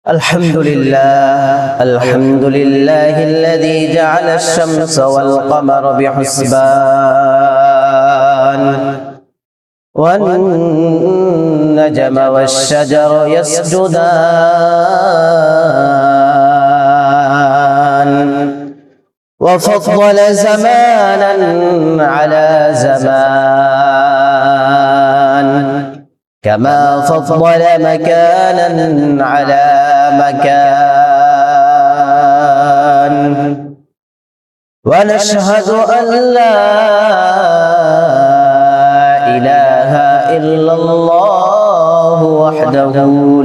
الحمد لله الذي جعل الشمس والقمر بحسبان والنجم والشجر يسجدان وفضل زمانا على زمان كما فضل مكانا على مكان ونشهد أن لا إله إلا الله وحده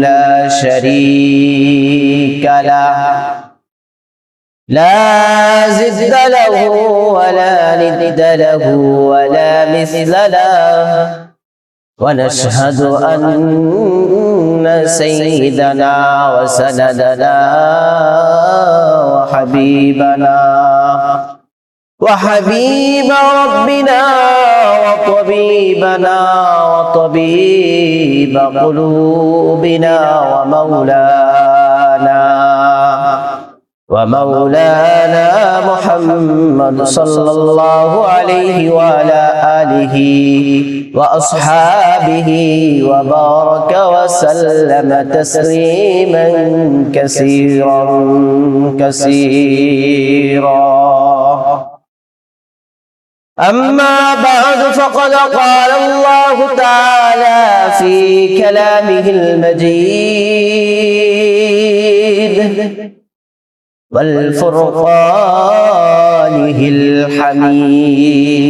لا شريك له لا ضد له ولا ند له ولا مثل له ونشهد أن سيدنا وسندنا وحبيب ربنا وطبيبنا وطبيب قلوبنا ومولانا محمد صلى الله عليه وعلى آله وأصحابه وبارك وسلم تسليما كثيرا أما بعد فقد قال الله تعالى في كلامه المجيد والفرقانه الحميد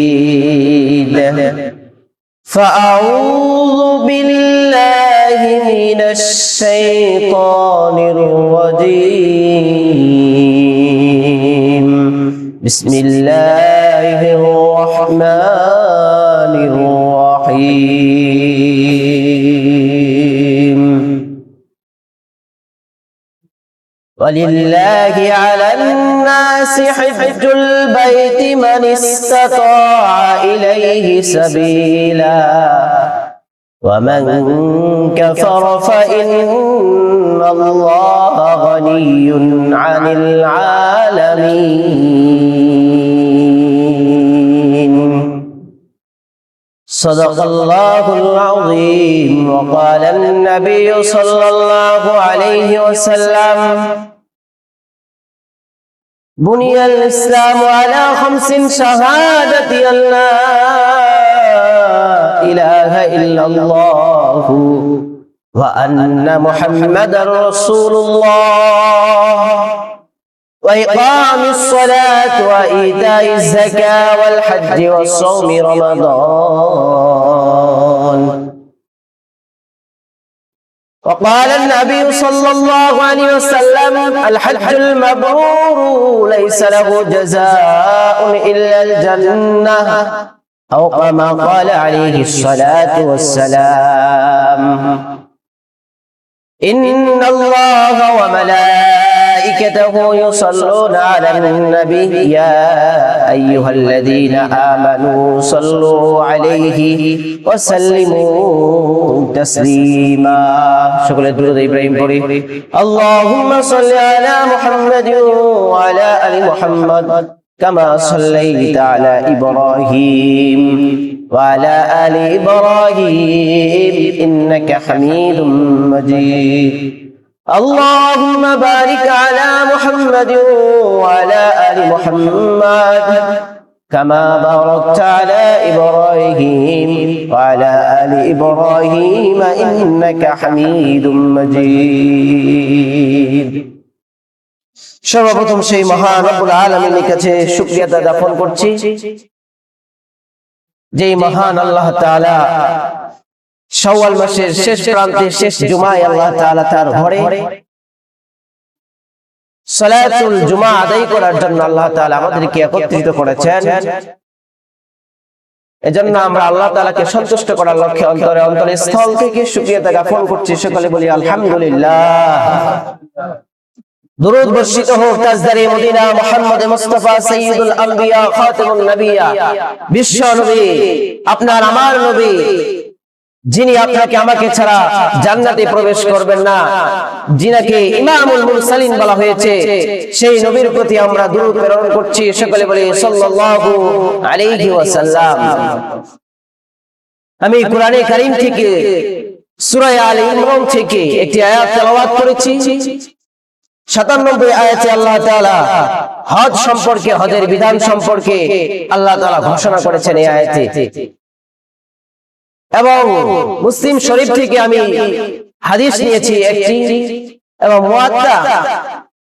فأعوذ بالله من الشيطان الرجيم بسم الله الرحمن الرحيم ولله على الناس حج البيت من استطاع إليه سبيلا ومن كفر فإن الله غني عن العالمين صدق الله العظيم وقال النبي صلى الله عليه وسلم بني الإسلام على 5 شهادة أن لا إله إلا الله وأن محمدا رسول الله وإقام الصلاة وإيتاء الزكاة والحج والصوم رمضان وقال النبي صلى الله عليه وسلم الحج المبرور ليس له جزاء إلا الجنة أو كما قال عليه الصلاة والسلام إن الله وملائكته يصلون على النبي يا أيها الذين آمنوا صلوا عليه وسلموا تسليما شكرا لله إبراهيم بوري اللهم صل على محمد وعلى آل محمد كما صليت على إبراهيم وعلى آل إبراهيم إنك حميد مجيد اللهم بارك على محمد وعلى آل محمد كما باركت على إبراهيم وعلى آل إبراهيم إنك حميد مجيد সর্বপ্রথম সেই মহান রব্বুল আলামিনের কাছে শুকরিয়া জ্ঞাপন করছি যে মহান আল্লাহ তাআলা শাওয়াল মাসের শেষ প্রান্তে শেষ জুমায় আল্লাহ তাআলা তার ঘরে সালাতুল জুমা আদায় করার জন্য আল্লাহ তাআলা আমাদেরকে একত্রিত করেছেন। এজন্য আমরা আল্লাহ তাআলাকে সন্তুষ্ট করার লক্ষ্যে অন্তরে স্থল থেকে শুকরিয়া জ্ঞাপন করছি। সকলে বলি আলহামদুলিল্লাহ। दुरूद बर्षित हो ताजदारे मदीना मुहम्मद मुस्तफा सय्यिदुल अंबिया खातिमुन नबिया विश्व नबी আপনার আমার নবী যিনি আপনাকে আমাকে ছাড়া জান্নাতে প্রবেশ করবেন না, যিনাকে ইমামুল মুরসালিন বলা হয়েছে, সেই নবীর প্রতি আমরা দুরূদ প্রেরণ করছি। সকলে বলি সাল্লাল্লাহু আলাইহি ওয়াসাল্লাম। আমি কোরআনে কারীম থেকে সূরা আলে ইমরান থেকে একটি আয়াত তেলাওয়াত করেছি। 97 আয়াতে আল্লাহ তাআলা হজ সম্পর্কে, হজের বিধান সম্পর্কে আল্লাহ তাআলা ঘোষণা করেছেন এই আয়াতে। এবং মুসলিম শরীফ থেকে আমি হাদিস নিয়েছি একটি, এবং মুয়াত্তা,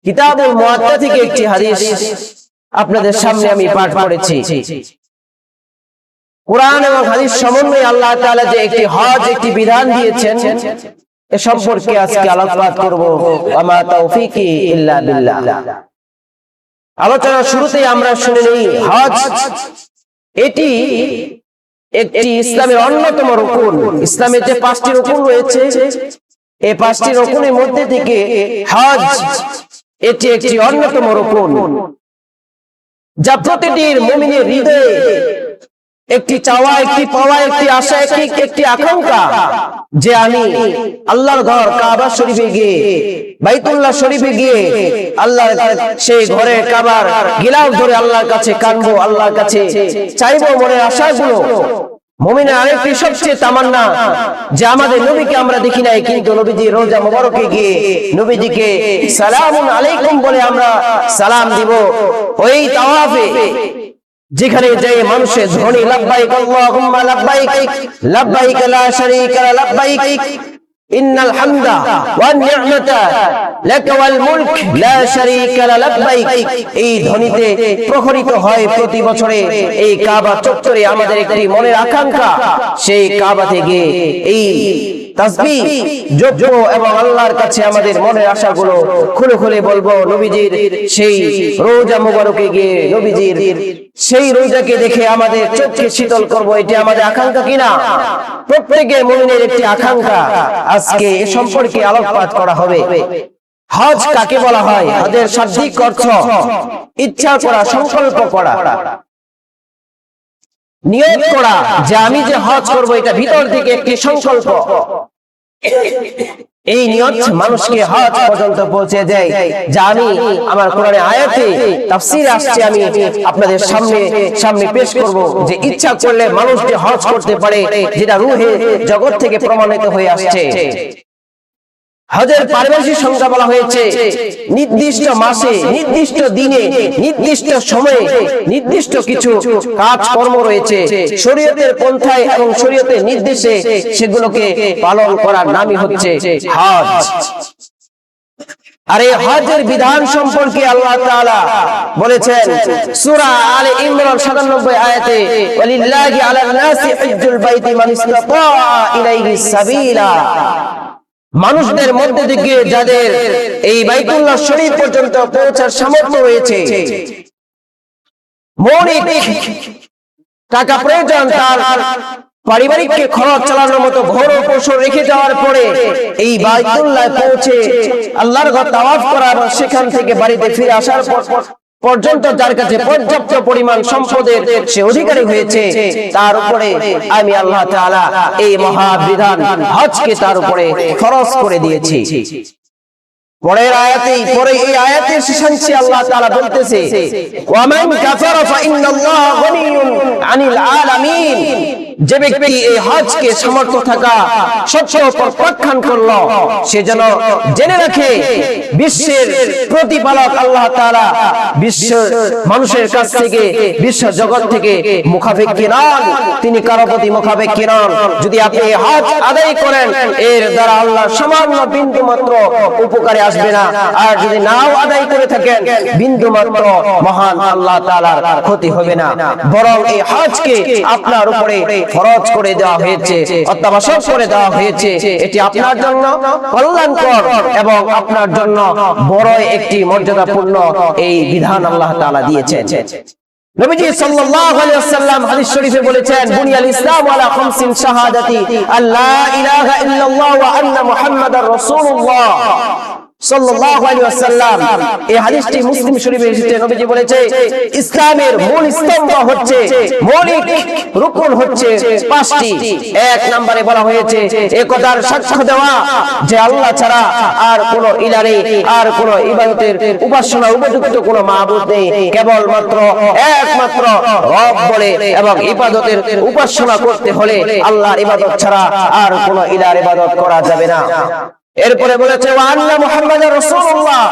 কিতাবুল মুয়াত্তা থেকে একটি হাদিস আপনাদের সামনে আমি পাঠ করেছি। কোরআন এবং হাদিস সমন্বয়ে আল্লাহ তাআলা যে একটি হজ, একটি বিধান দিয়েছেন, এ সম্পর্কে আজকে আলোচনা করব। ওয়া তাওফীকি ইল্লা বিল্লাহ। আলোচনার শুরুতেই আমরা শুনে নেই, হজ এটি একটি ইসলামের অন্যতম রুকুন। ইসলামের যে 5টি রুকুন রয়েছে, এই 5টি রুকুনের মধ্যে থেকে হজ এটি একটি অন্যতম রুকুন, যা প্রতিটি মুমিনের হৃদয়ে একটি চাওয়া, একটি পাওয়া, একটি আশা, একটি আকাঙ্ক্ষা, যে আমি আল্লাহর ঘর কাবা শরীফে গিয়ে, বাইতুল্লাহ শরীফে গিয়ে আল্লাহর সেই ঘরে কাবার গিলাফ ধরে আল্লাহর কাছে কাঁদবো, আল্লাহর কাছে চাইবো মনের আশাগুলো। মুমিনের আরেকটি সবচেয়ে তামান্না, যে আমাদের নবীকে আমরা দেখি নাই, কিন্তু নবীজি রোজা মুবারকে গিয়ে নবীজিকে সালামুন আলাইকুম বলে আমরা সালাম দিব। ওই তাওয়াফে যেখানে যে মানুষের ধ্বনি লাব্বাইক আল্লাহুম্মা লাব্বাইক লাব্বাইক লা শারীকা লাব্বাইক ইন্নাল হামদা ওয়ান নি'মাতা লাকা ওয়াল মুলক লা শারীকা লাব্বাইক, এই ধ্বনিতে প্রহরিত হয় প্রতি বছরে এই কাবা চত্বরে আমাদের একটি মনের আকাঙ্ক্ষা, সেই কাবাতে গিয়ে এই তাসবিহ জপব এবং আল্লাহর কাছে আমাদের মনের আশাগুলো খুলে খুলে বলবো। নবীজির সেই রোজা মুবারকে গিয়ে নবীজির সেই রোজাকে দেখে আমাদের চোখকে শীতল করব, এটি আমাদের আকাঙ্ক্ষা কিনা? প্রত্যেকের মুমিনের একটি আকাঙ্ক্ষা। আজকে এ সম্পর্কে আলোকপাত করা হবে। হজ কাকে বলা হয়? হজের শাব্দিক অর্থ ইচ্ছা করা, সংকল্প করা, নিয়ত করা, যে আমি যে হজ করব, এটা ভিতর থেকে একটি সংকল্প। এই নিয়ত মানুষকে হজ পর্যন্ত পৌঁছে দেয়, যা আমি আমার কোরআনে আয়াতে তাফসীরে আসছে আমি আপনাদের সামনে পেশ করব, যে ইচ্ছা করলে মানুষ যে হজ করতে পারে, যেটা রূহে জগৎ থেকে প্রমাণিত হয়ে আসছে। হজের পারিভাষিক সংজ্ঞা বলা হয়েছে নির্দিষ্ট মাসে, নির্দিষ্ট দিনে, নির্দিষ্ট সময়ে নির্দিষ্ট কিছু কাজ কর্ম রয়েছে, শরীয়তের পন্থায় এবং শরীয়তের নির্দেশে সেগুলোকে পালন করার নামই হচ্ছে হজ। আর এই হজের বিধান সম্পর্কে আল্লাহ তাআলা বলেছেন সূরা আলে ইমরান 97 আয়াতে, ওয়ালিল্লাহি আলান নাসি হিজ্জুল বাইতি মান ইসতাতা ইলাইহি সাবিলা। মানুষদের মধ্যে থেকে যাদের এই বাইতুল্লাহ শরীফ পর্যন্ত পৌঁছার সামর্থ্য রয়েছে, মৌলিক টাকা প্রয়োজন, তার পারিবারিককে খরচ চালানোর মতো ঘর ও পশু রেখে যাওয়ার পরে এই বাইতুল্লাহ পৌঁছে আল্লাহর ঘর তাওয়াফ করা এবং সেখান থেকে বাড়িতে ফিরে আসার পর্যন্ত যার কাছে পর্যাপ্ত পরিমাণ সম্পদের সে অধিকারী হয়েছে, তার উপরে আমি আল্লাহ তাআলা এই মহাবিধান হজকে তার উপরে ফরজ করে দিয়েছি। পরের আয়াতেই, পরে এই আয়াতের শেষাংশে আল্লাহ তাআলা বলতেছে, ওয়া মান কাফারা ফা ইন্নাল্লাহা গনিয়্যুন আনিল আলামিন। যে ব্যক্তি এই হজকে সামর্থ্য থাকা সত্ত্বেও প্রত্যাখ্যান করলো, সে যেন জেনে রাখে বিশ্বের প্রতিপালক আল্লাহ তাআলা বিশ্ব মানুষের কাছ থেকে, বিশ্ব জগৎ থেকে মুখাপেক্ষী নন, তিনি কারো প্রতি মুখাপেক্ষী নন। যদি আপনি হজ আদায় করেন, এর দ্বারা আল্লাহ সামান্য বিন্দু মাত্র উপকারে আসবে না, আর যদি নাও আদায় করে থাকেন, বিন্দু মাত্র মহান আল্লাহ তাআলার ক্ষতি হবে না, বরং এই হজকে আপনার উপরে ফরজ করে দেওয়া হয়েছে, অত্যাবশ্যক করে দেওয়া হয়েছে। এটি আপনার জন্য কল্যাণকর এবং আপনার জন্য বড় একটি মর্যাদাপূর্ণ এই বিধান আল্লাহ তাআলা দিয়েছেন। নবীজি সাল্লাল্লাহু আলাইহি ওয়াসাল্লাম হাদিস শরীফে বলেছেন, বুনিয়াল ইসলাম আলা খামসিন শাহাদাতি আল্লা ইলাহা ইল্লাল্লাহ ওয়া আন্না মুহাম্মাদার রাসূলুল্লাহ। সাল্লাল্লাহু আলাইহি ওয়াসাল্লাম, এই হাদিসটি মুসলিম শরীফে এসেছে। নবীজি বলেছে ইসলামের মূল স্তম্ভ হচ্ছে, মৌলিক রুকন হচ্ছে পাঁচটি। এক নম্বরে বলা হয়েছে একতার সাক্ষ্য দেওয়া যে আল্লাহ ছাড়া আর কোন ইলাহ নেই, আর কোন ইবাদতের উপাসনা উপযুক্ত কোন মাবুদ নেই, কেবলমাত্র একমাত্র রব বলে, এবং ইবাদতের উপাসনা করতে হলে আল্লাহর ইবাদত ছাড়া আর কোন ইলাহর ইবাদত করা যাবে না। এরপরে বলেছে ওয়া আন্না মুহাম্মাদুর রাসূলুল্লাহ,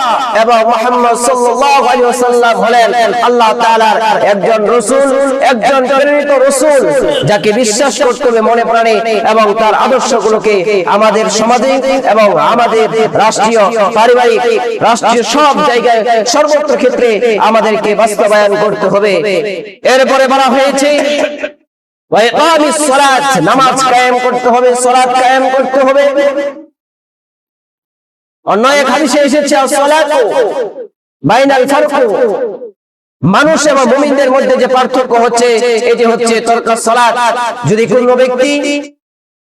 এবং মুহাম্মদ সাল্লাল্লাহু আলাইহি ওয়াসাল্লাম হলেন আল্লাহ তাআলার একজন রাসূল, একজন প্রেরিত রাসূল, যাকে বিশ্বাস করতে হবে মনে প্রাণে, এবং তার আদর্শগুলোকে আমাদের সমাজে এবং আমাদের রাষ্ট্রীয়, পারিবারিক, রাষ্ট্রীয় সব জায়গায় সর্বত্র ক্ষেত্রে আমাদেরকে বাস্তবায়ন করতে হবে। এরপরে বলা হয়েছে ওয়া ইকামিস সালাত, নামাজ কায়েম করতে হবে, সালাত কায়েম করতে হবে। অন্য এক হাদিসে এসেছে আসসালাতু বাইনাল ফারকু, মানুষ এবং মুমিনদের মধ্যে যে পার্থক্য হচ্ছে এটি হচ্ছে তরকাস সালাত। যদি কোনো ব্যক্তি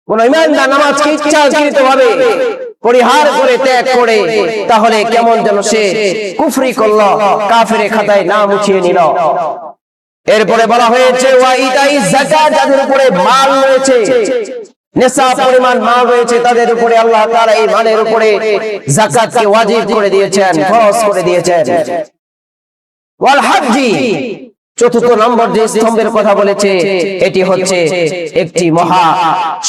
কোন ঈমানদার নামাজকে ইচ্ছাকৃতভাবে পরিহার করে ত্যাগ করে, তাহলে কেমন যেন সে কুফরি করলো, কাফেরের খাতায় নাম উঠিয়ে নিল। এরপরে বলা হয়েছে ওয়া ইতাইজ যাকাত, যাদের উপরে মাল রয়েছে, নিসাব পরিমাণ মাল রয়েছে, তাদের উপরে আল্লাহ তাআলা এই মালের উপরে যাকাতকে ওয়াজিব করে দিয়েছেন, ফরজ করে দিয়েছেন। ওয়াল হাজ্জি, চতুর্থ নম্বর যে স্তম্ভের কথা বলেছে এটি হচ্ছে একটি মহা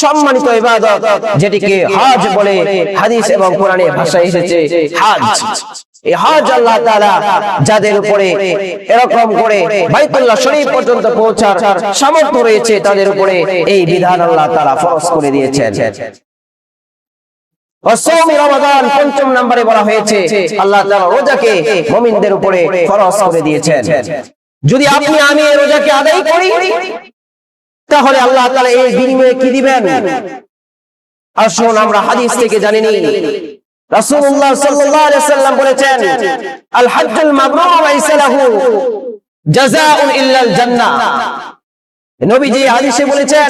সম্মানিত ইবাদত, যেটিকে হজ বলে হাদিস এবং কোরআনের ভাষায় এসেছে হজ। এই হজ আল্লাহ তাআলা যাদের উপরে এরকম করে বাইতুল্লাহ শরীফ পর্যন্ত পৌঁছার সামর্থ্য রয়েছে, তাদের উপরে এই বিধান আল্লাহ তাআলা ফরজ করে দিয়েছেন। ওয়াসওমি রমাদান, পঞ্চম নম্বরে বলা হয়েছে আল্লাহ তাআলা রোজাকে মুমিনদের উপরে ফরজ করে দিয়েছেন। যদি আপনি আমি এই রোজাকে আদায় করি, তাহলে আল্লাহ তাআলা এই বিনিময়ে কি দিবেন? আসুন আমরা হাদিস থেকে জানি নি। রাসূলুল্লাহ সাল্লাল্লাহু আলাইহি ওয়াসাল্লাম বলেছেন আল হজ্জুল মাবরুর লাইসা লাহু জাযাউন ইল্লাল জান্নাহ। নবীজি হাদিসে বলেছেন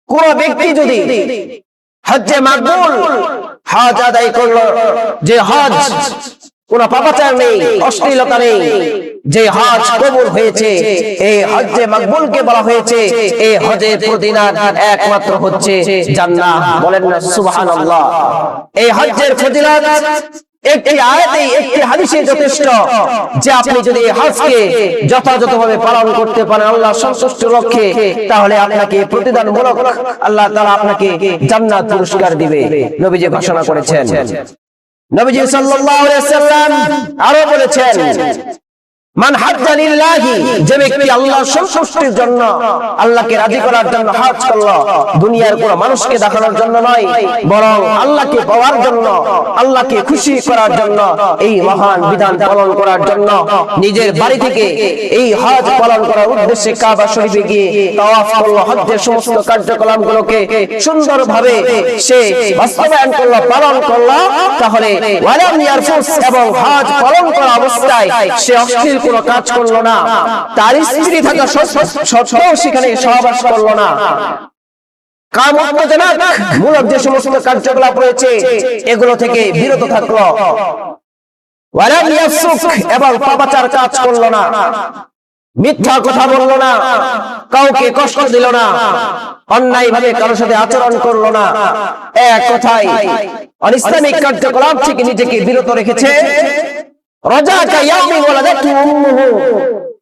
কোন ব্যক্তি যদি হজ্জে মাকবুল, হজ আদায় করলো, যে হজ কোন পাপাচার নেই, অশ্লীলতা নেই, যে হজ কবুল হয়েছে, এই হজ্জে মাকবুলকে বলা হয়েছে এই হজের প্রতিদান একমাত্র হচ্ছে জান্নাত। বলেন না সুবহানাল্লাহ। এই হজ্জের ফজিলত একটি আয়াতে, একটি হাদিসে যথেষ্ট, যে আপনি যদি হজকে যথাযথভাবে পালন করতে পারেন আল্লাহর সন্তুষ্টির লক্ষ্যে, তাহলে আপনাকে প্রতিদানমূলক আল্লাহ তাআলা আপনাকে জান্নাত পুরস্কার দিবে, নবীজি ঘোষণা করেছেন। নবীজি সাল্লাল্লাহু আলাইহি ওয়াসাল্লাম আরো বলেছেন মান হাজ্জা লিল্লাহি, যে ব্যক্তি আল্লাহর সন্তুষ্টির জন্য, আল্লাহকে রাজি করার জন্য হজ করলো, দুনিয়ার কোন মানুষকে দেখানোর জন্য নয়, বরং আল্লাহকে পাওয়ার জন্য, আল্লাহকে খুশি করার জন্য, এই মহান বিধান পালন করার জন্য নিজের বাড়ি থেকে এই হজ পালন করার উদ্দেশ্যে কাবা শরীফে গিয়ে তাওয়াফ করলো, হজ্জের সমস্ত কার্যকলাপগুলোকে সুন্দরভাবে সে বাস্তবায়ন করলো, পালন করলো, তাহলে ওয়ালাম ইয়ারফুস, এবং হজ পালন করা অবস্থায় সে অশ্লীল কোনো কাজ করলো না, তার স্ত্রী থাকা সত্ত্বেও সেখানে সহবাস করলো না, কামুত্তেজনামূলক যে সমস্ত কার্যকলাপ রয়েছে এগুলো থেকে বিরত থাকলো, ওয়ালাম ইয়াফসুক, এবং পাপাচার কাজ করলো না, মিথ্যা কথা বললো না, কাউকে কষ্ট দিল না, অন্যায় ভাবে কারোর সাথে আচরণ করলো না, এক কথায় অনিসলামিক কার্যকলাপ থেকে নিজেকে বিরত রেখেছে,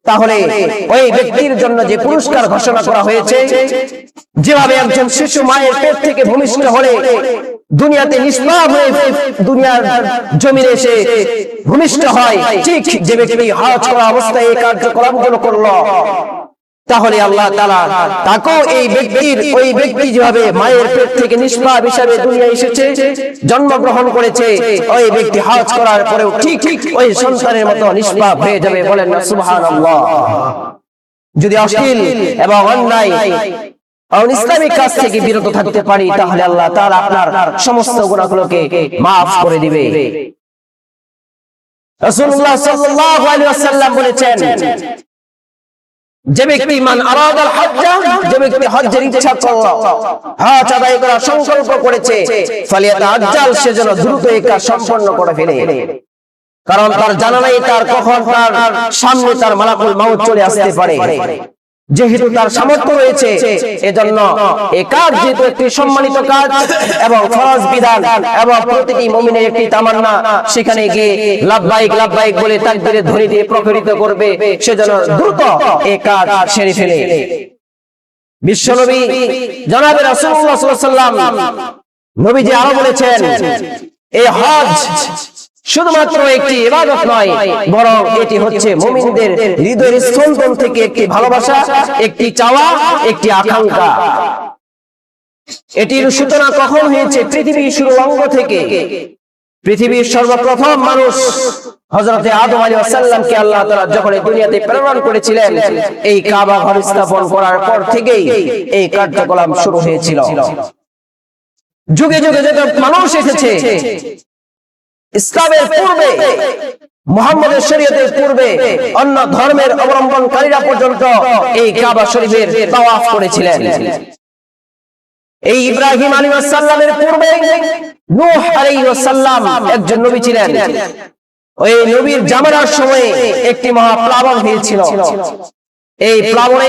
তাহলে ওই ব্যক্তির জন্য যে পুরস্কার ঘোষণা করা হয়েছে, যেভাবে একজন শিশু মায়ের পেট থেকে ভূমিষ্ঠ হলে দুনিয়াতে নিষ্পাপ হয়ে দুনিয়ার জমিনে এসে ভূমিষ্ঠ হয়, ঠিক যে ব্যক্তি হজ করা অবস্থায় এই কার্যক্রমগুলো করলো, তাহলে আল্লাহ তাআলা তাকেও ওই ব্যক্তি যেভাবে মায়ের পেট থেকে নিষ্পাপ হিসাবে দুনিয়ায় এসেছে, জন্মগ্রহণ করেছে, ওই ব্যক্তি হজ করার পরেও ঠিক ওই সন্তানের মতো নিষ্পাপ হয়ে যাবে। বলেন না সুবহানাল্লাহ। যদি অশ্লীল এবং অন্যায় ইসলামিক কাজ থেকে বিরত থাকতে পারি, তাহলে আল্লাহ তাআলা আপনার সমস্ত গুনাহগুলোকে মাফ করে দিবে। রাসূলুল্লাহ সাল্লাল্লাহু আলাইহি ওয়াসাল্লাম বলেছেন যে ব্যক্তি মান আরাদাল হজ্জা, যে ব্যক্তি হজ্জের ইচ্ছা করলো, হজ আদায় করার সংকল্প করেছে, ফালিয়াতাআজ্জাল, সে যেন দ্রুত এই কাজ সম্পন্ন করে ফেলে। কারণ তার জানা নাই তার কখন তার সামনে তার মালাকুল মাউত চলে আসতে পারে। যেহেতু তার সামর্থ্য রয়েছে, এজন্য এই কাজ যেহেতু একটি সম্মানিত কাজ এবং ফরজ বিধান এবং প্রতিটি মুমিনের একটি তামান্না, সেখানে গিয়ে লাব্বাইক লাব্বাইক বলে তাকবীরের ধ্বনি দিয়ে প্রকৃত করবে, সেজন্য দ্রুত এই কাজ সেরে ফেলে। বিশ্বনবী জনাবে রাসূলুল্লাহ সাল্লাল্লাহু আলাইহি ওয়াসাল্লাম নবীজি আরো বলেছেন, এই হজ শুধুমাত্র একটি ইবাদত নয়, বরং এটি হচ্ছে মুমিনদের হৃদয়ের স্পন্দন থেকে একটি ভালোবাসা, একটি চাওয়া, একটি আকাঙ্ক্ষা। এটির সূচনা কখন হয়েছে? পৃথিবীর শুরু অঙ্গ থেকে। পৃথিবীর সর্বপ্রথম মানুষ হযরতে আদম আলাইহিস সালামকে আল্লাহ তাআলা যখন এই দুনিয়াতে প্রেরণ করেছিলেন, এই কাবা ঘর স্থাপন করার পর থেকেই এই কার্যক্রম শুরু হয়েছিল। যুগে যুগে যত মানুষ এসেছে, ইসলামের পূর্বে, মুহাম্মদের শরীয়তের পূর্বে অন্য ধর্মের অবলম্বনকারীরা পর্যন্ত এই কাবা শরীফের তাওয়াফ করেছিলেন। এই ইব্রাহিম আলাইহিস সালামের পূর্বে নূহ আলাইহিস সালাম একজন নবী ছিলেন। ওই নবীর জামানার সময়ে একটি মহা প্লাবন হয়েছিল। এই প্লাবনে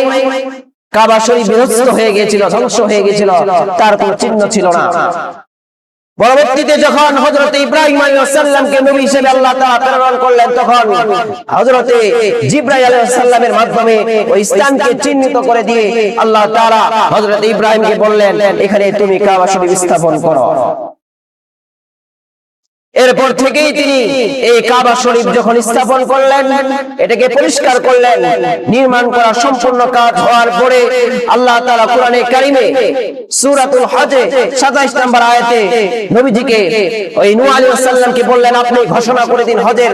কাবা শরীফ বিধ্বস্ত হয়ে গিয়েছিল, ধ্বংস হয়ে গিয়েছিল, তার কোনো চিহ্ন ছিল না। পরবর্তীতে যখন হযরত ইব্রাহিম আলাইহিস সালামকে নবী হিসেবে আল্লাহ তাআলা প্রেরণ করলেন, তখন হযরত জিবরাইল আলাইহিস সালামের মাধ্যমে ওই স্থানকে চিহ্নিত করে দিয়ে আল্লাহ তাআলা হযরত ইব্রাহিমকে বললেন, এখানে তুমি কাবা শরীফ স্থাপন করো। এরপর থেকেই তিনি এই কাবা শরীফ যখন স্থাপন করলেন, এটাকে পরিষ্কার করলেন, নির্মাণ করা সম্পূর্ণ কাজ হওয়ার পরে আল্লাহ তাআলা কোরআনে কারিমে সূরাতুল হজে 27 নম্বর আয়াতে নবীজিকে ওই নূহ আলাইহিস সালামকে বললেন, আপনি ঘোষণা করে দিন হজের,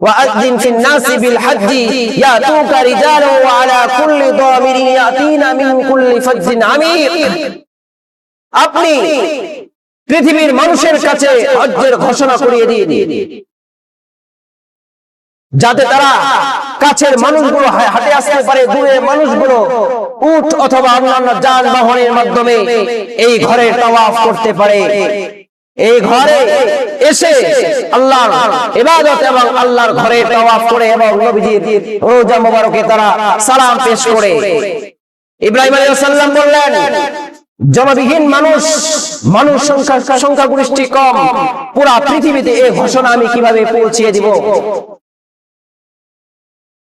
ওয়াআযিন ফিন নাসি বিল হজ্জি ইয়াতুকা রিজালু ওয়া আলা কুল্লি দামিরিন ইয়াতিনা মিন কুল্লি ফাজ্জিন আমিক। আপনি পৃথিবীর মানুষের কাছে হজ্জের ঘোষণা করিয়ে দিন, যাতে তারা কাছের মানুষগুলো হাঁটে আসতে পারে, দূরের মানুষগুলো উট অথবা অন্যান্য যানবাহনের মাধ্যমে এই ঘরে তাওয়াফ করতে পারে। এই ঘরে এসে আল্লাহর ইবাদত এবং আল্লাহর ঘরে তাওয়াফ করে এবং নবীজির রওজা মোবারকে তারা সালাম পেশ করে। ইব্রাহিম আলাইহিস সালাম বললেন, জনবিহীন মানুষ সংখ্যা গরিষ্ঠ কম, পুরা পৃথিবীতে এই ঘোষণা আমি কিভাবে পৌঁছিয়ে দিব?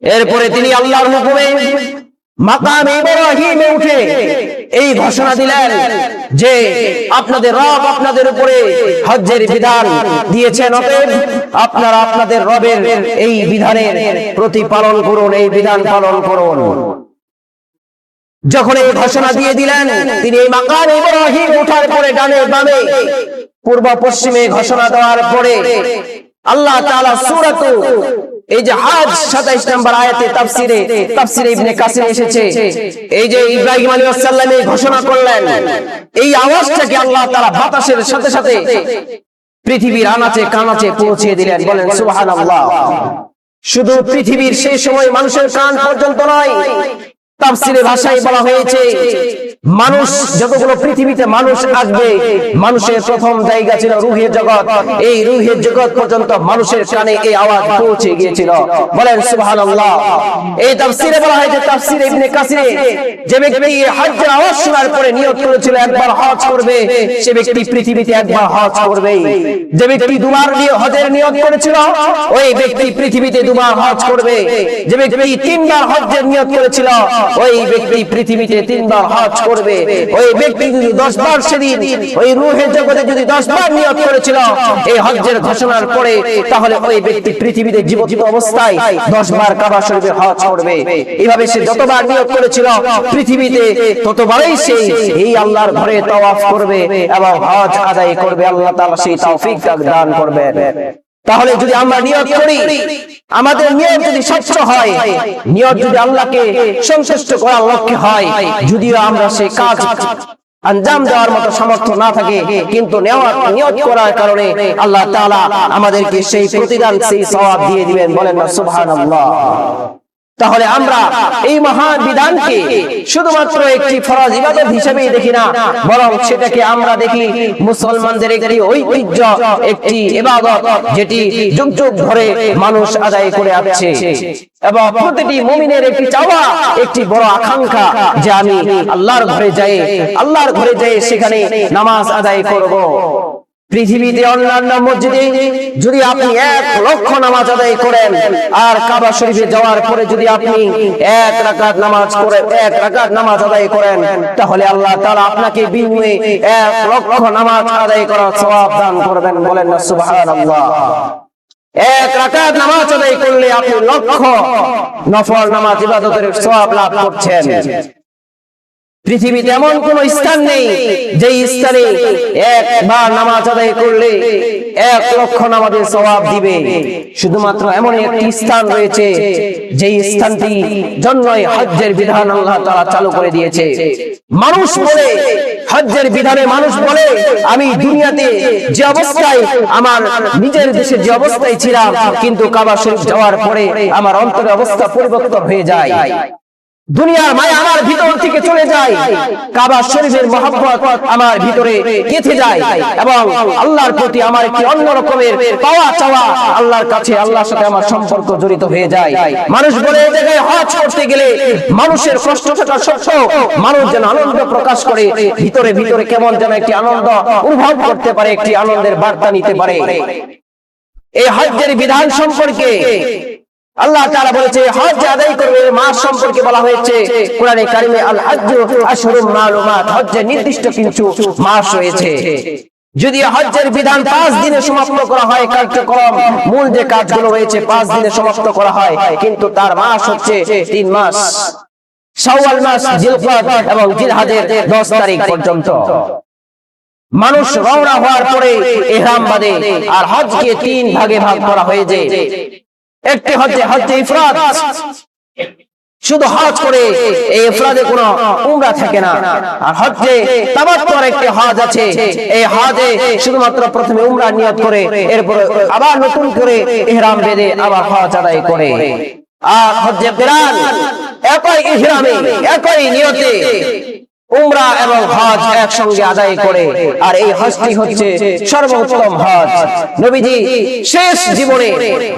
এরপরে তিনি আল্লাহর হুকুমে মাকামে ইব্রাহিমে উঠে এই ঘোষণা দিলেন যে আপনাদের রব আপনাদের উপরে হজ্জের বিধান দিয়েছেন, অতএব আপনারা আপনাদের রবের এই বিধানের প্রতিপালন করুন, এই বিধান পালন করুন। যখন এই ঘোষণা দিয়ে দিলেন, তিনি এই মাকামে ইব্রাহিম ওঠার পরে ডানে বামে পূর্ব পশ্চিমে ঘোষণা দেওয়ার পরে আল্লাহ তাআলা সূরাতু এই যে হজ 27 নম্বর আয়াতে তাফসীরে ইবনে কাসির এসেছে, এই যে ইব্রাহিম আলাইহিস সালাম এই ঘোষণা করলেন, এই আওয়াজটাকে আল্লাহ তাআলা বাতাসের সাথে সাথে পৃথিবীর আনাচে কানাচে পৌঁছে দিলেন। বলেন সুবহানাল্লাহ। শুধু পৃথিবীর সেই সময় মানুষের কান পর্যন্ত নয়, তাফসীরে ভাষায় বলা হয়েছে মানুষ যতগুলো পৃথিবীতে মানুষ আসবে, মানুষের প্রথম জায়গা ছিল রূহের জগৎ। এই রূহের জগৎ পর্যন্ত মানুষের কানে এই আওয়াজ পৌঁছে গিয়েছিল। বলেন সুবহানাল্লাহ। এই তাফসীরে বলা হয়েছে, তাফসীরে ইবনে কাসিরে, যে ব্যক্তি হজ্জের আওয়াজ শোনার পরে নিয়ত করেছিল একবার হজ করবে, সে ব্যক্তি পৃথিবীতে একবার হজ করবে। যে ব্যক্তি দুবার হজের নিয়ত করেছিল, ওই ব্যক্তি পৃথিবীতে দুবার হজ করবে। যে ব্যক্তি তিনবার হজ্জের নিয়ত করেছিল, ওই ব্যক্তি পৃথিবীতে তিনবার হজ করবে। ওই ব্যক্তি যদি 10 বার সেদিন ওই রূহের জগতে যদি 10 বার নিয়ত করেছিল এই হজ্জের ঘোষণার পরে, তাহলে ওই ব্যক্তি পৃথিবীতে জীবিত অবস্থায় 10 বার কাবা শরীফে হজ করবে। এইভাবে সে যতবার নিয়ত করেছিল পৃথিবীতে, ততবারই সে এই আল্লাহর ঘরে তাওয়াফ করবে এবং হজ আদায় করবে। আল্লাহ তাআলা সেই তৌফিক দান করবেন। তাহলে যদি আমরা নিয়ত করি, আমাদের নিয়ত যদি স্বচ্ছ হয়, নিয়ত যদি আল্লাহকে সন্তুষ্ট করার লক্ষ্যে হয়, যদিও আমরা সেই কাজ আঞ্জাম দেওয়ার মতো সামর্থ্য না থাকে, কিন্তু নিয়ত করার কারণে আল্লাহ তাআলা আমাদেরকে সেই প্রতিদান, সেই সওয়াব দিয়ে দিবেন। বলেন না সুবহানাল্লাহ। তাহলে আমরা এই মহান বিধানকে শুধুমাত্র একটি ফরজ ইবাদত হিসেবেই দেখি না, বরং সেটাকে আমরা দেখি মুসলমানদের একটি ঐতিহ্য, একটি ইবাদত যেটি যুগ যুগ ধরে মানুষ আদায় করে আসছে, এবং প্রতিটি মুমিনের একটি চাওয়া, একটি বড় আকাঙ্ক্ষা যে আমি আল্লাহর ঘরে যাই সেখানে নামাজ আদায় করব। পৃথিবীতে অন্যান্য মসজিদে যদি আপনি 1 লক্ষ নামাজ আদায় করেন, আর কাবা শরীফে যাওয়ার পরে যদি আপনি 1 রাকাত নামাজ আদায় করেন, তাহলে আল্লাহ তাআলা আপনাকে বিনিময়ে 1 লক্ষ নামাজ আদায় করার সওয়াব দান করবেন। বলেন না সুবহানাল্লাহ। 1 রাকাত নামাজ আদায় করলে আপনি লক্ষ নফল নামাজ ইবাদতের সওয়াব লাভ করছেন। পৃথিবীতে এমন কোন স্থান নেই যে স্থানে 1 বার নামাজ আদায় করলে 1 লক্ষ নামাজের সওয়াব দিবে। শুধুমাত্র এমন একটি স্থান রয়েছে যে স্থানটি জন্যই হজ্জের বিধান আল্লাহ তাআলা চালু করে দিয়েছে। মানুষ বলে, হজ্জের বিধানে মানুষ বলে, আমি দুনিয়াতে যে অবস্থায়, আমার নিজের দেশে যে অবস্থায় ছিলাম, কিন্তু কাবা শরীফ যাওয়ার পরে আমার অন্তরের অবস্থা পরিবর্তন হয়ে যায়। দুনিয়ার মায়া আমার ভিতর থেকে চলে যায়, কাবা শরীফের মহব্বত আমার ভিতরে গেঁথে যায়, এবং আল্লাহর প্রতি আমার একটি অন্য রকমের পাওয়া চাওয়া, আল্লাহর কাছে, আল্লাহর সাথে আমার সম্পর্ক জড়িত হয়ে যায়। মানুষ বলে এই জায়গায় হজ করতে গেলে মানুষের কষ্ট থাকা সত্ত্বেও মানুষ যেন আনন্দ প্রকাশ করে, ভিতরে ভিতরে কেমন যেন একটি আনন্দ অনুভব করতে পারে, একটি আনন্দের বার্তা নিতে পারে। এই হজ্জের বিধান সম্পর্কে আল্লাহ তাআলা বলেছে, হজ আদায় করবে মাস সম্পর্কে বলা হয়েছে কোরআনে কারিমে, আল হজ্জু আশহুরুম মালুমাত, হজ্জের নির্দিষ্ট কিছু মাস রয়েছে। যদি হজ্জের বিধান 5 দিনে সমাপ্ত করা হয়, কার্যক্রম মূল যে কাজগুলো রয়েছে 5 দিনে সমাপ্ত করা হয়, কিন্তু তার মাস হচ্ছে 3 মাস, শাওয়াল মাস, জিলকদ এবং জিলহজের 10 তারিখ পর্যন্ত। মানুষ রওনা হওয়ার পরে ইহরাম বাঁধে, আর হজকে 3 ভাগে ভাগ করা হয়েছে। একটি হজ্জে ইফরাদ, শুধু হজ করে এই ইফরাদে কোনো উমরা থাকে না। আর হজ্জে তামাত্তুর একটি হজ আছে, এই হজে শুধুমাত্র প্রথমে উমরা নিয়ত করে এরপরে আবার নতুন করে ইহরাম বেঁধে আবার হজ আদায় করে। আর হজ্জে কিরান একই ইহরামে, একই নিয়তে উমরা এবং হজ একসঙ্গে আদায় করে। আর এই হজটি হচ্ছে সর্বোত্তম হজ। নবীজি শেষ জীবনে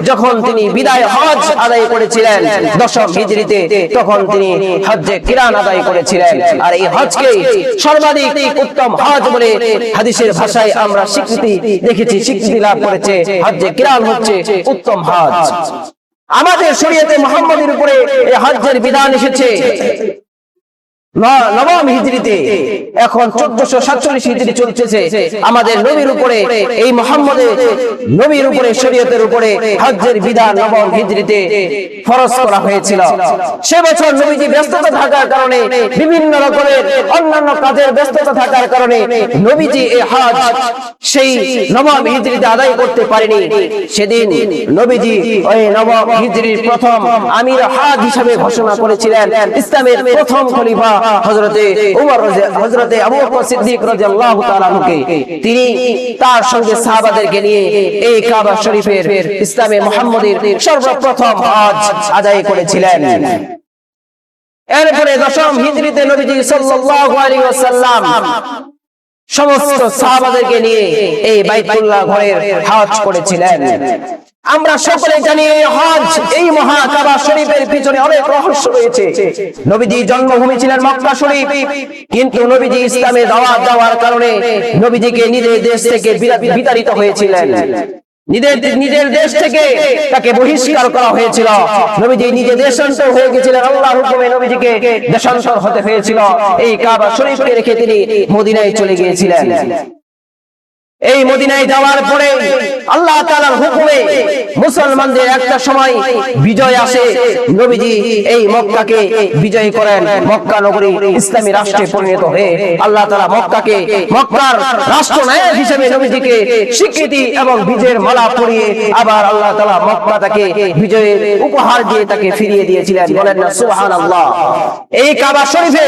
যখন তিনি বিদায় হজ আদায় করেছিলেন 10ম হিজরিতে, তখন তিনি হজ্জে কিরান আদায় করেছিলেন। আর এই হজকে সর্বাধিক উত্তম হজ বলে হাদিসের ভাষায় আমরা স্বীকৃতি লাভ করেছে। হজ্জে কিরান হচ্ছে উত্তম হজ। আমাদের শরীয়তে মুহাম্মদের উপরে এই হজ্জের বিধান এসেছে 9ম হিজরিতে, এখন 1447 হিজরি চলতেছে। আমাদের নবীর উপরে, এই মুহাম্মদের নবীর উপরে, শরীয়তের উপরে হজ্জের বিধান 9ম হিজরিতে ফরজ করা হয়েছিল। সে বছর নবীজি ব্যস্ততা থাকার কারণে, বিভিন্ন রকমের অন্যান্য কাজের ব্যস্ততা থাকার কারণে নবীজি এই হজ সেই 9ম হিজরিতে আদায় করতে পারেনি। সেদিন নবীজি ওই 9ম হিজরির প্রথম আমির হজ হিসেবে ঘোষণা করেছিলেন ইসলামের প্রথম খলিফা হযরতে উমর হযরতে আবু বকর সিদ্দিক রাদিয়াল্লাহু তাআলা আনহুকে। তিনি তার সঙ্গে সাহাবাদেরকে নিয়ে এই কাবা শরীফের ইসলামে মুহাম্মদের সর্বপ্রথম হজ আদায় করেছিলেন। এরপরে 10ম হিজরিতে নবীজি সাল্লাল্লাহু আলাইহি ওয়াসাল্লাম সমস্ত সাহাবাদেরকে নিয়ে এই বাইতুল্লাহ ঘরের হজ করেছিলেন। আমরা সকলে জানি হজ, এই মহা কাবা শরীফের পিছনে অনেক রহস্য রয়েছে। নবীজি জন্মভূমি ছিলেন মক্কা শরীফ, কিন্তু নবীজি ইসলামে দাওয়াত দেওয়ার কারণে নবীজিকে নিজের দেশ থেকে বিতাড়িত হয়েছিলেন। নিজের দেশ থেকে তাকে বহিষ্কার করা হয়েছিল। নবীজি নিজে দেশান্তর হয়ে গেছিলেন, আল্লাহর হুকুমে নবীজিকে দেশান্তর হতে হয়েছিল। এই কাবা শরীফকে রেখে তিনি মদিনায় চলে গিয়েছিলেন। এই মদিনায় যাওয়ার পরে আল্লাহ তাআলার হুকুমে মুসলমানদের একটা সময় বিজয় আসে। নবীজি এই মক্কাকে বিজয় করেন, মক্কা নগরী ইসলামী রাষ্ট্রে পরিণত হয়ে আল্লাহ তাআলা মক্কাকে, মক্কার রাষ্ট্রনায়ক হিসেবে নবীজিকে স্বীকৃতি এবং বিজয়ের মালা পরিয়ে আবার আল্লাহ তাআলা মক্কা তাকে বিজয়ের উপহার দিয়ে তাকে ফিরিয়ে দিয়েছিলেন। বলেন না সুবহানাল্লাহ। এই কাবা শরীফে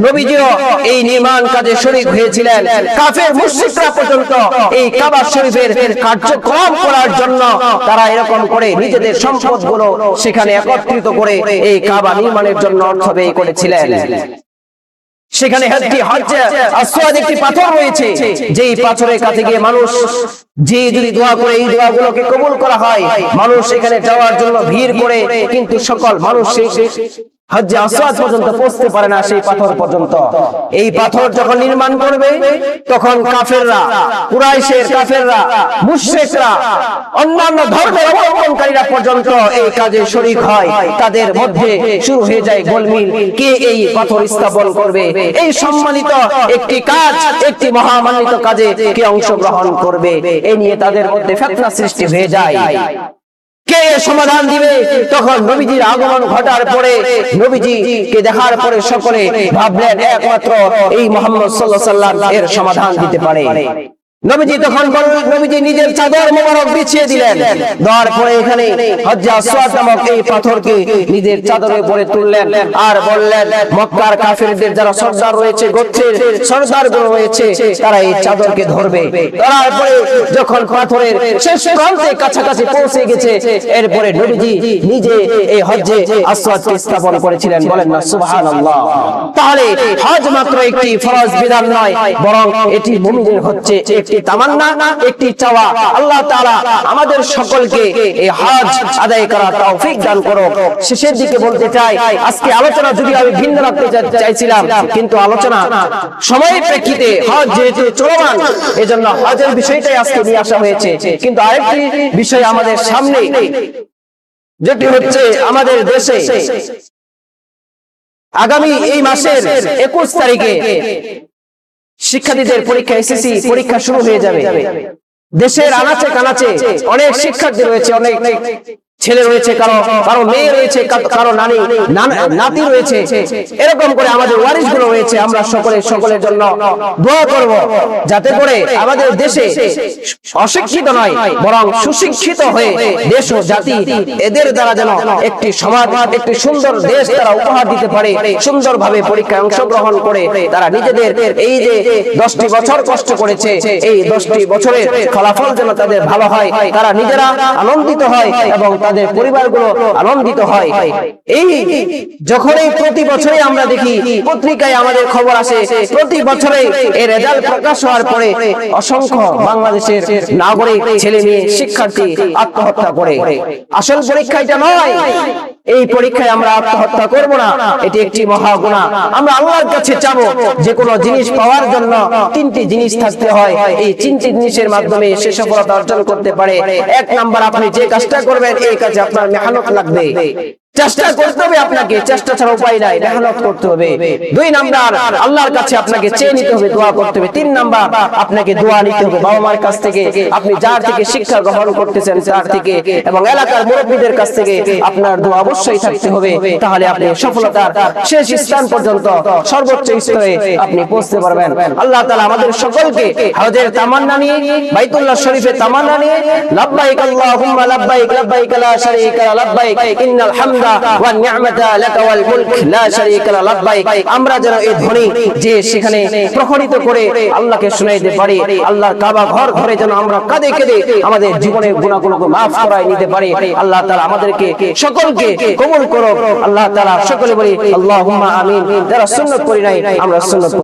নবীজিও এই নির্মাণ কাজে শরীক হয়েছিলেন। কাফের মুশরিকরা পর্যন্ত এই কাবা শরীফের কার্যক্রম করার জন্য তারা এরকম রকম করে নিজেদের সম্পদগুলো সেখানে একত্রিত করে এই কাবা নির্মাণের জন্য অর্থ ব্যয় করেছিলেন। সেখানে হজ্জে আসওয়াদ একটি পাথর রয়েছে, যেই পাথরের কাছে গিয়ে মানুষ যে যদি দোয়া করে এই দোয়াগুলোকে কবুল করা হয়, মানুষ সেখানে যাওয়ার জন্য ভিড় করে, কিন্তু সকল মানুষ হজ্জে আসওয়াদ পর্যন্ত পৌঁছতে পারে না, সেই পাথর পর্যন্ত। এই পাথর যখন নির্মাণ করবে তখন কাফেররা, কুরাইশের কাফেররা, মুশরিকরা, অন্যান্য ধর্মের অবলম্বনকারীরা পর্যন্ত এই কাজে শরীক হয়। তাদের মধ্যে শুরু হয়ে যায় গোলমিল, কে এই পাথর স্থাপন করবে, এই সম্মানিত একটি কাজ, একটি মহামান্বিত কাজে কে অংশগ্রহণ করবে, এই নিয়ে তাদের মধ্যে ফিতনা সৃষ্টি হয়ে যায়। কে সমাধান দিবে? তখন নবীজির আগমন ঘটার পরে, নবীজিকে দেখার পরে সকলে ভাবলেন একমাত্র এই মুহাম্মদ সাল্লাল্লাহু আলাইহি ওয়াসাল্লাম এর সমাধান দিতে পারে। নবীজি তখন বললেন, নবীজি নিজের চাদর মোবারক বিছিয়ে দিলেন, দেওয়ার পরে এখানে হজ্জে আসওয়াদ নামক এই পাথরকে নিজের চাদরের উপরে তুললেন আর বললেন, মক্কার কাফিরদের যারা সর্দার রয়েছে, গোত্রের সর্দারগুলো রয়েছে, তারা এই চাদরকে ধরবে। তারপরে যখন পাথরের শেষ প্রান্তে কাছাকাছি পৌঁছে গেছে, এরপরে নবীজি নিজে এই হজ্জে আসওয়াদকে স্থাপন করেছিলেন। বলেন না সুবহানাল্লাহ। তাহলে হজ মাত্র একটি ফরজ বিধান নয়, বরং এটি মুমিনের হচ্ছে একটি তামান্না, একটি চাওয়া। আল্লাহ তাআলা আমাদের সকলকে এই হজ আদায় করার তৌফিক দান করুক। শেষের দিকে বলতে চাই, আজকে আলোচনা যদি আমি ভিন্ন রাখতে চাইছিলাম, কিন্তু আলোচনা সময়ের প্রেক্ষিতে হজ যেহেতু চলমান, এজন্য হজের বিষয়টাই আজকে নিয়ে আসা হয়েছে। কিন্তু আরেকটি বিষয় আমাদের সামনে, যেটি হচ্ছে আমাদের দেশে আগামী এই মাসের 21 তারিখে শিক্ষার্থীদের পরীক্ষা, এসএসসি পরীক্ষা শুরু হয়ে যাবে। দেশের আনাচে কানাচে অনেক শিক্ষার্থী রয়েছে, অনেক ছেলে রয়েছে, কারো মেয়ে রয়েছে, কারো নাতি রয়েছে, এরকম করে আমাদের ওয়ারিস গুলো রয়েছে। আমরা সকলের জন্য দোয়া করব, যাতে করে আমাদের দেশে অশিক্ষিত নয় বরং সুশিক্ষিত হয়ে দেশ ও জাতি এদের দ্বারা যেন একটি সমাজ, একটি সুন্দর দেশ তারা উপহার দিতে পারে। সুন্দরভাবে পরীক্ষায় অংশগ্রহণ করে তারা নিজেদের এই যে 10টি বছর কষ্ট করেছে, এই 10টি বছরের ফলাফল যেন তাদের ভালো হয়, তারা নিজেরা আনন্দিত হয় এবং তাদের পরিবারগুলো আনন্দিত হয়। এই যখন এই প্রতি বছরে আমরা দেখি পত্রিকায় আমাদের খবর আসে, প্রতি বছরে এই রেজাল্ট প্রকাশ হওয়ার পরে অসংখ্য বাংলাদেশের নাগরিক, ছেলে মেয়ে, শিক্ষার্থী আত্মহত্যা করে। আসল পরীক্ষা এটা নয়, এই পরীক্ষায় আমরা আত্মহত্যা করব না, এটি একটি মহা গুনাহ। আমরা আল্লাহর কাছে চাবো, যে কোনো জিনিস পাওয়ার জন্য 3টি জিনিস থাকতে হয়। এই 3টি জিনিসের মাধ্যমে সে সফলতা অর্জন করতে পারে। 1 নাম্বার, আপনি যে কাজটা করবেন এই কাজে আপনার মেহনত লাগবে, চেষ্টা করতে হবে, আপনাকে চেষ্টা ছাড়া উপায় নাই, মেহনত করতে হবে। 2 নাম্বার, আল্লাহর কাছে আপনাকে চেয়ে নিতে হবে, দোয়া করতে হবে। 3 নাম্বার, আপনাকে দোয়া নিতে হবে বাবা মার কাছ থেকে, আপনি যার থেকে শিক্ষা গ্রহণ করতেছেন তার থেকে, এবং এলাকার মুরব্বীদের কাছ থেকে আপনার দোয়া অবশ্যই থাকতে হবে। তাহলে আপনি সফলতার শেষ স্থান পর্যন্ত, সর্বোচ্চ স্তরে আপনি পৌঁছতে পারবেন। আল্লাহ তাআলা আমাদের সকলকে হজের তামান্না নিয়ে, বাইতুল্লাহ শরীফের তামান্না নিয়ে, লাব্বাইক আল্লাহুম্মা লাব্বাইক, লাব্বাইক লা শারীকা লাক, লাব্বাইক ইন্নাল হামদা ওয়ান নি'মাতা লাকা ওয়াল মুলক লা শারীকা লাক, লাব্বাইক। আমরা যেন এই ধ্বনি যে সেখানে প্রখরিত করে আল্লাহকে শোনাইতে পারি, আল্লাহর কাবা ঘর ধরে যেন আমরা কাঁদে কাঁদে আমাদের জীবনের গুনাহগুলোকে মাফ করায় নিতে পারি। আল্লাহ তাআলা আমাদেরকে সকলকে কবুল করুক। আল্লাহ তাআলা সকলে বলি আল্লাহুম্মা আমিন। যারা সুন্নাত পড়ি নাই আমরা সুন্নাত